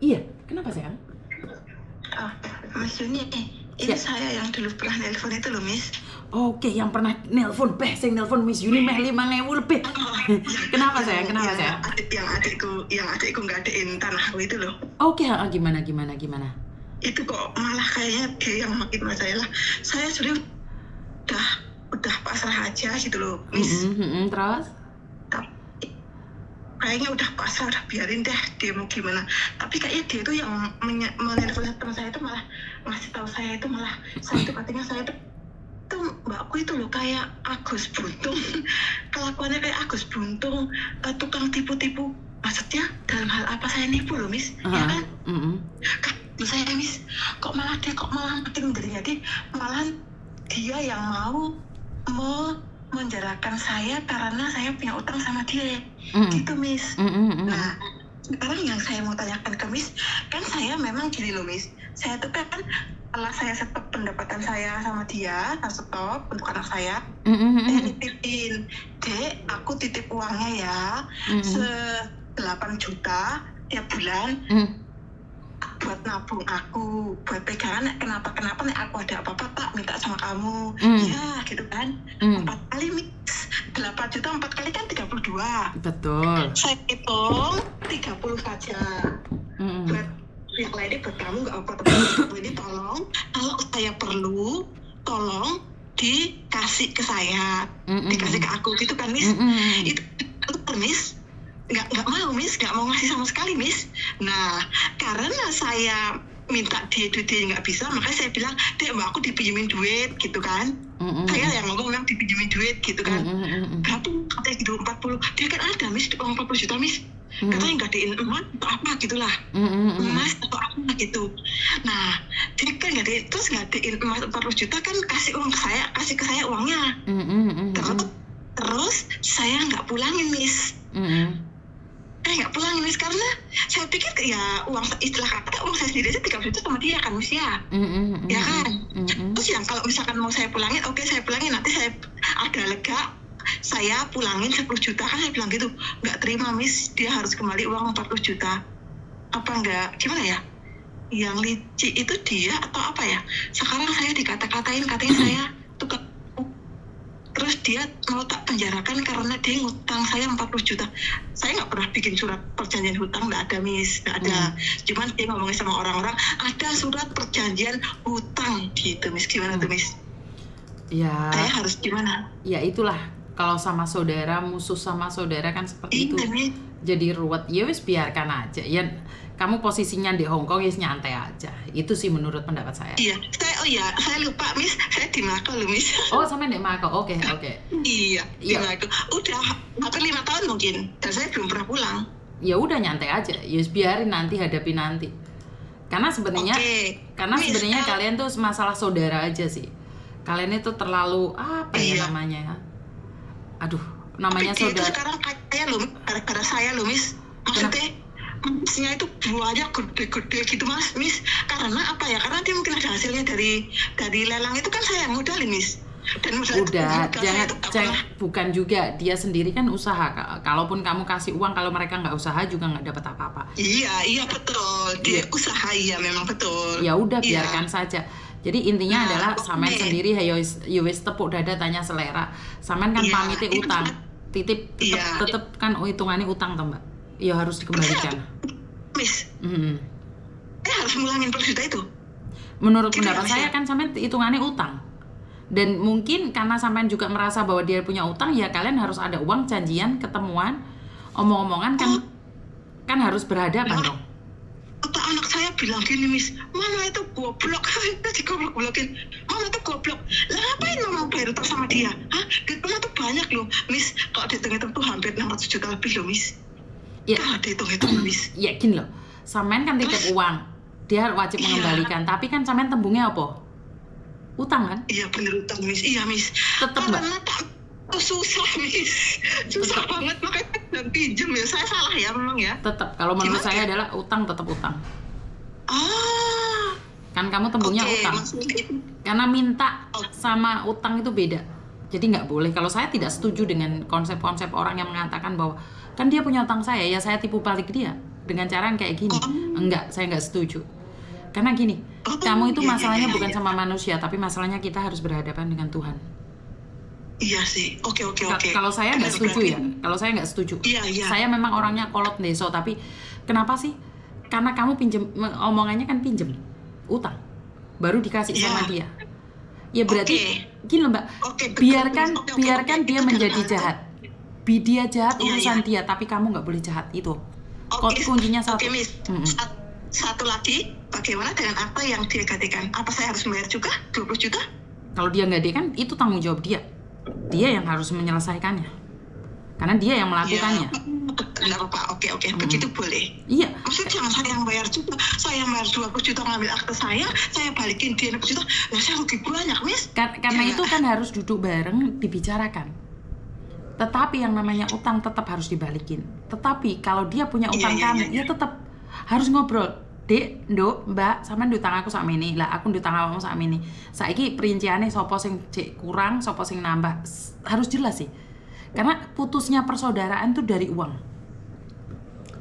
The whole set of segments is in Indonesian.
Iya, kenapa sayang? Ah, Mas Juni, ini Ya. saya yang dulu pernah nelpon itu loh, Miss. Oke, yang pernah nelpon, sing nelpon Miss Yuni meh 5.000 lebih. Kenapa sayang? Kenapa sayang? Yang adikku nggak adein tanahku itu loh. Oke, gimana? Itu kok malah kayaknya dia yang makin saya lah. Saya sudah pasrah aja gitu loh, Miss. Terus? Kayaknya udah pasrah, udah biarin deh dia mau gimana. Tapi kayaknya dia tuh yang menelpon teman saya itu malah ngasih tahu saya itu malah saya itu katanya saya itu mbakku itu loh kayak Agus Buntung. Kelakuannya kayak Agus Buntung, tukang tipu-tipu. Maksudnya dalam hal apa saya nipu loh, Miss? Ya kan? Kan saya, Miss, kok malah makin menjadi malah dia yang mau menjarakan saya karena saya punya utang sama dia, gitu, Miss. Nah, sekarang yang saya mau tanyakan ke Miss, kan saya memang gini loh, Miss. Saya tuh kan setelah saya stop pendapatan saya sama dia, saya stop untuk anak saya, saya nitipin, Dek, aku titip uangnya ya, 8 juta tiap bulan. Buat nabung aku, buat pegangan kenapa nih aku ada apa-apa tak minta sama kamu. Ya gitu kan. 4 kali Miss, 8 juta 4 kali kan 32. Betul. Saya hitung 30 saja. Buat yang lainnya buat kamu nggak apa-apa. Ini tolong kalau saya perlu tolong dikasih ke saya, dikasih ke aku gitu kan, Miss. Itu Miss nggak mau, Miss, nggak mau ngasih sama sekali, Miss. Nah, karena saya minta dia nggak bisa, makanya saya bilang, Dek, mbak aku dipinjemin duit gitu kan. Saya yang ngomong bilang dipinjemin duit gitu kan. Berapa katanya gitu 40. Dia kan ada, Miss, uang 40 juta, Miss. Katanya nggak diin emas atau apa gitulah, emas atau apa gitu. Nah, dia kan nggak diin, terus nggak diin emas 40 juta kan kasih ke saya uangnya. Terus saya nggak pulangin, Miss. Nggak pulang, Miss, karena saya pikir ya uang istilah kata uang saya sendiri aja 30 juta sama dia kan, Miss, ya. Ya kan. Terus yang kalau misalkan mau saya pulangin, oke, saya pulangin, nanti saya ada lega saya pulangin 10 juta kan, saya bilang gitu. Nggak terima, Miss, dia harus kembali uang 40 juta. Apa enggak, gimana ya, yang licik itu dia atau apa ya. Sekarang saya dikata-katain, katanya saya tukang. Terus dia mau tak penjarakan karena dia ngutang saya 40 juta. Saya nggak pernah bikin surat perjanjian hutang, nggak ada, Miss, nggak ada. Cuman dia ngomongin sama orang-orang, ada surat perjanjian hutang gitu, Miss. Gimana tuh, Miss? Ya. Saya harus gimana? Ya itulah, kalau sama saudara, musuh sama saudara kan seperti itu. Jadi ruwet, ya wis biarkan aja. Ya kamu posisinya di Hongkong, ya nyantai aja. Itu sih menurut pendapat saya. Iya, saya lupa, Miss. Saya di Mako loh, Miss. Oh, sampai di Mako. Oke. Iya, di Mako. Udah hampir 5 tahun mungkin, dan saya belum pernah pulang. Ya udah nyantai aja. Ya biarin, nanti hadapi nanti. Karena sebenarnya kalian tuh masalah saudara aja sih. Kalian itu terlalu apa ya namanya? Aduh, namanya tapi saudara. Itu sekarang kayak loh, gara-gara saya loh, Miss. Maksudnya emasnya itu buahnya gede-gede gitu, Miss. Karena apa ya? Karena dia mungkin ada hasilnya dari lelang itu kan saya yang modalin, Miss. Dan udah, jangan bukan juga, dia sendiri kan usaha. Kalaupun kamu kasih uang, kalau mereka nggak usaha juga nggak dapat apa-apa. Iya betul. Dia usaha, iya memang betul. Ya udah, biarkan saja. Jadi intinya adalah samen sendiri hayo wis tepuk dada tanya selera. Samen kan pamite utang. Titip tetep kan hitungannya utang toh, Mbak. Ya harus dikembalikan. Miss. Harus ngulangin per juta itu. Menurut pendapat saya kan samen hitungannya utang. Dan mungkin karena sampean juga merasa bahwa dia punya utang, ya kalian harus ada uang, janjian, ketemuan, omong-omongan kan harus berhadapan dong. Kata anak saya bilang gini, Miss, Mama itu goblok. Digoblok-goblokin. Mama itu goblok. Lah ngapain Mama bayar utang sama dia? Hah? Duit Mama tuh banyak loh, Miss. Kalau dihitung-hitung tuh hampir 600 juta lebih loh, Miss. Ya, dihitung-hitung, Miss. Ya gini loh, sampean kan titip uang, dia wajib mengembalikan. Tapi kan sampean tembungnya apa? Utang kan? Iya bener, utang, Miss. Iya, Miss. Tetep, Mbak. Karena susah, Miss. Susah banget, makanya dan pinjem ya. Saya salah ya memang ya. Tetap, kalau menurut saya adalah utang, tetap utang. Kan kamu tembungnya utang. Karena minta sama utang itu beda. Jadi nggak boleh. Kalau saya tidak setuju dengan konsep-konsep orang yang mengatakan bahwa kan dia punya utang saya, ya saya tipu balik dia. dengan cara yang kayak gini. Enggak, saya enggak setuju. Karena gini, kamu itu masalahnya bukan sama manusia, tapi masalahnya kita harus berhadapan dengan Tuhan. Iya sih, oke. Kalau saya nggak setuju ya, kalau saya nggak setuju. Iya. Saya memang orangnya kolot deso, tapi kenapa sih? Karena kamu pinjem, omongannya kan pinjem, utang, baru dikasih sama dia. Ya berarti, gini loh Mbak, biarkan dia menjadi jahat. Dia jahat urusan dia, tapi kamu nggak boleh jahat itu. Kuncinya satu. Miss. Satu lagi, bagaimana dengan apa yang dia gantikan? Apa saya harus bayar juga 20 juta? Kalau dia nggak kan itu tanggung jawab dia. Dia yang harus menyelesaikannya. Karena dia yang melakukannya. Enggak apa-apa, oke. Begitu boleh. Iya. Maksudnya jangan saya yang bayar juga. Saya bayar 20 juta ngambil akte saya balikin dia 20 juta. Ya saya rugi banyak, Miss. Karena itu kan harus duduk bareng, dibicarakan. Tetapi yang namanya utang tetap harus dibalikin. Tetapi kalau dia punya utang kamu, ya tetap harus ngobrol. Dek, Nduk, Mbak, sampean ndutang aku sak mene. Lah aku ndutang awakmu sak mene. Saiki perinciane sapa sing cek kurang, sapa sing nambah. Harus jelas sih. Karena putusnya persaudaraan itu dari uang.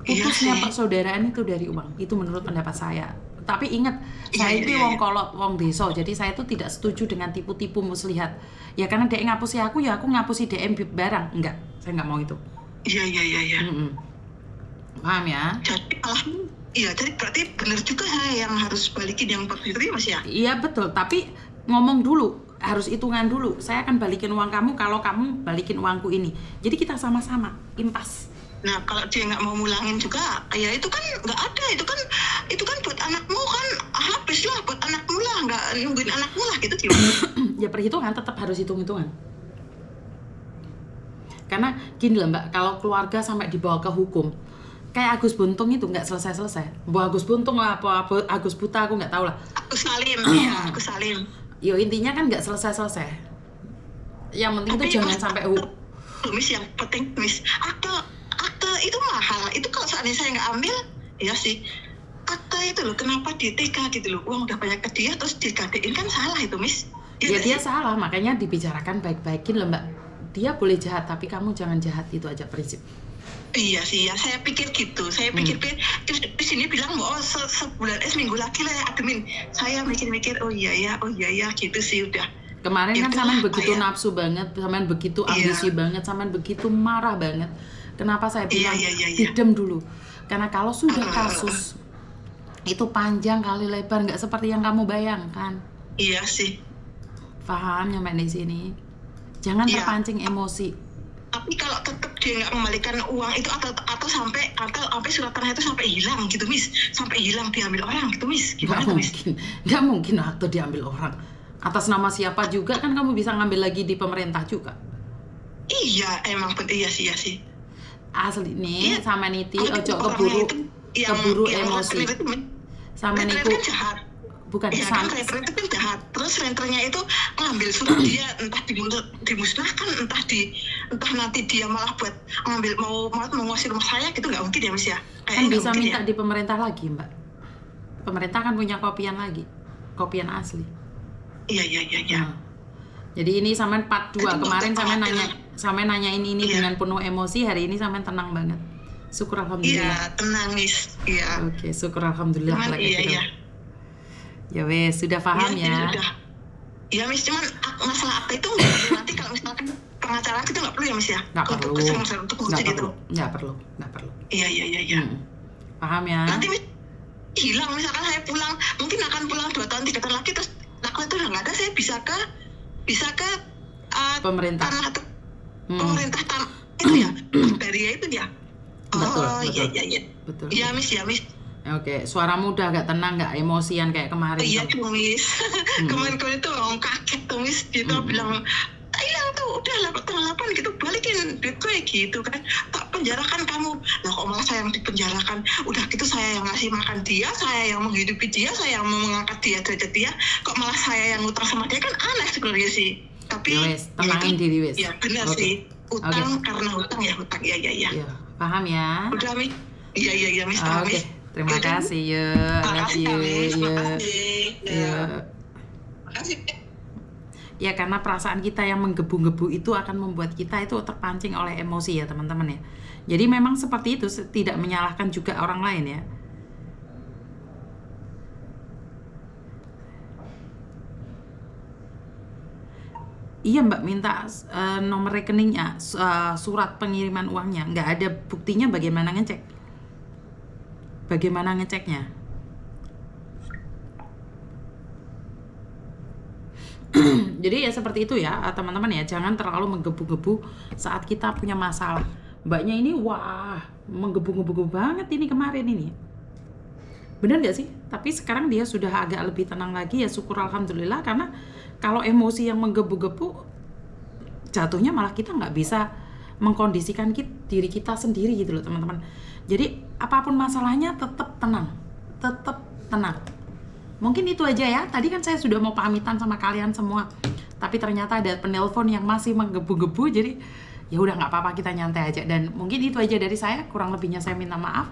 Putusnya persaudaraan itu dari uang. Itu menurut pendapat saya. Tapi ingat, saya itu wong kolot, wong desa. Jadi saya itu tidak setuju dengan tipu-tipu muslihat. Ya karena dia ngapusi aku, ya aku ngapusi DM barang. Enggak, saya enggak mau itu. Iya. Paham ya? Jadi berarti benar juga saya yang harus balikin yang 40 juta, Mas ya? Iya betul, tapi ngomong dulu, harus hitungan dulu. Saya akan balikin uang kamu kalau kamu balikin uangku ini. Jadi kita sama-sama impas. Nah kalau dia nggak mau mulangin juga, ya itu kan nggak ada. Itu kan buat anakmu kan habis lah, buat anakmu lah, nggak nungguin anakmu lah gitu gimana? Ya perhitungan tetap harus hitung-hitungan. Karena gini lah Mbak, kalau keluarga sampai dibawa ke hukum, kayak Agus Buntung itu nggak selesai. Bu Agus Buntung lah, apa Agus Buta aku nggak tahu lah. Agus Salim. Yo intinya kan nggak selesai. Yang penting itu jangan sampai Miss, yang penting Miss, akte itu mahal. Itu kalau seandainya saya nggak ambil, ya sih. Akte itu loh, kenapa ditega gitu loh? Uang udah banyak ke dia terus digadein kan salah itu Miss. Ya dia salah, makanya dibicarakan baik-baikin loh Mbak. Dia boleh jahat tapi kamu jangan jahat, itu aja prinsip. Iya sih ya, saya pikir gitu. Saya pikir di sini bilang sebulan seminggu lagi lah ya admin. Saya mikir oh iya ya gitu sih udah. Kemarin kan sampean begitu nafsu banget, sampean begitu ambisi banget, sampean begitu marah banget. Kenapa saya bilang didem dulu? Karena kalau sudah kasus itu panjang kali lebar, nggak seperti yang kamu bayangkan. Iya sih. Paham nyampe di sini. Jangan terpancing emosi. Tapi kalau tetap dia nggak kembalikan uang itu atau sampai surat tanah itu sampai hilang gitu Miss, sampai hilang diambil orang gitu Miss, gimana tuh Miss? Nggak mungkin atau diambil orang. Atas nama siapa juga kan kamu bisa ngambil lagi di pemerintah juga. Iya emang iya sih. Asli nih sama Niti ojo keburu emosi. Sama Niku bukan renter itu kan jahat. Terus renternya itu ngambil surat dia entah dimusnahkan, entah nanti dia malah buat ngambil mau menguasai rumah saya gitu, nggak mungkin ya Miss ya. Kan bisa minta di pemerintah lagi Mbak. Pemerintah kan punya kopian lagi, kopian asli. Iya. Nah, jadi ini sampean part 2 kemarin sampean nanya ini dengan penuh emosi, hari ini sampean tenang banget. Syukur alhamdulillah. Iya, tenang Miss. Iya. Oke, syukur alhamdulillah lah gitu. Iya. Ya wes, sudah paham ya? Ya Miss, cuman masalah apa itu nanti kalau misalkan pengacara kita nggak perlu ya Miss ya? Nggak perlu. Nggak perlu. Iya. Paham ya? Nanti Miss hilang, misalkan saya pulang, mungkin akan pulang 2 tahun 3 tahun lagi terus laku itu udah nggak ada, saya bisa ke pemerintah. Tanah atau pemerintah tanah itu ya, dari itu ya. Betul. Betul. Iya Miss. Oke, suaramu udah agak tenang, nggak emosian kayak kemarin. Iya tuh Miss. Kemarin itu orang kaget tuh Miss, dia bilang hilang tuh udah 8 gitu, balikin duit gue gitu kan, tak penjarakan kamu. Nah kok malah saya yang dipenjarakan? Udah gitu saya yang ngasih makan dia, saya yang menghidupi dia, saya yang mengangkat dia derajat dia, kok malah saya yang ngutang sama dia, kan aneh sebenarnya sih. Tapi wes, tenangin diri wes. Ya benar sih, utang karena utang ya hutang. Iya. Paham ya? Udah Miss. Iya Miss. Oke. Terima kasih ya. Makasih. Ya karena perasaan kita yang menggebu-gebu itu akan membuat kita itu terpancing oleh emosi ya teman-teman ya. Jadi memang seperti itu, tidak menyalahkan juga orang lain ya. Iya Mbak, minta nomor rekeningnya, surat pengiriman uangnya. Nggak ada buktinya, bagaimana ngecek? Bagaimana ngeceknya? Jadi ya seperti itu ya teman-teman ya, jangan terlalu menggebu-gebu saat kita punya masalah. Mbaknya ini wah menggebu-gebu banget ini kemarin ini. Benar nggak sih? Tapi sekarang dia sudah agak lebih tenang lagi ya, syukur alhamdulillah. Karena kalau emosi yang menggebu-gebu, jatuhnya malah kita nggak bisa mengkondisikan diri kita sendiri gitu loh teman-teman. Jadi apapun masalahnya tetap tenang, tetap tenang. Mungkin itu aja ya. Tadi kan saya sudah mau pamitan sama kalian semua, tapi ternyata ada penelpon yang masih menggebu-gebu. Jadi ya udah nggak apa-apa, kita nyantai aja. Dan mungkin itu aja dari saya. Kurang lebihnya saya minta maaf.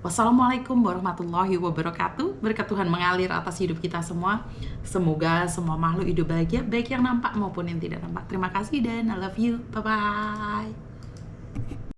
Wassalamualaikum warahmatullahi wabarakatuh. Berkat Tuhan mengalir atas hidup kita semua. Semoga semua makhluk hidup bahagia, baik yang nampak maupun yang tidak nampak. Terima kasih dan I love you. Bye-bye.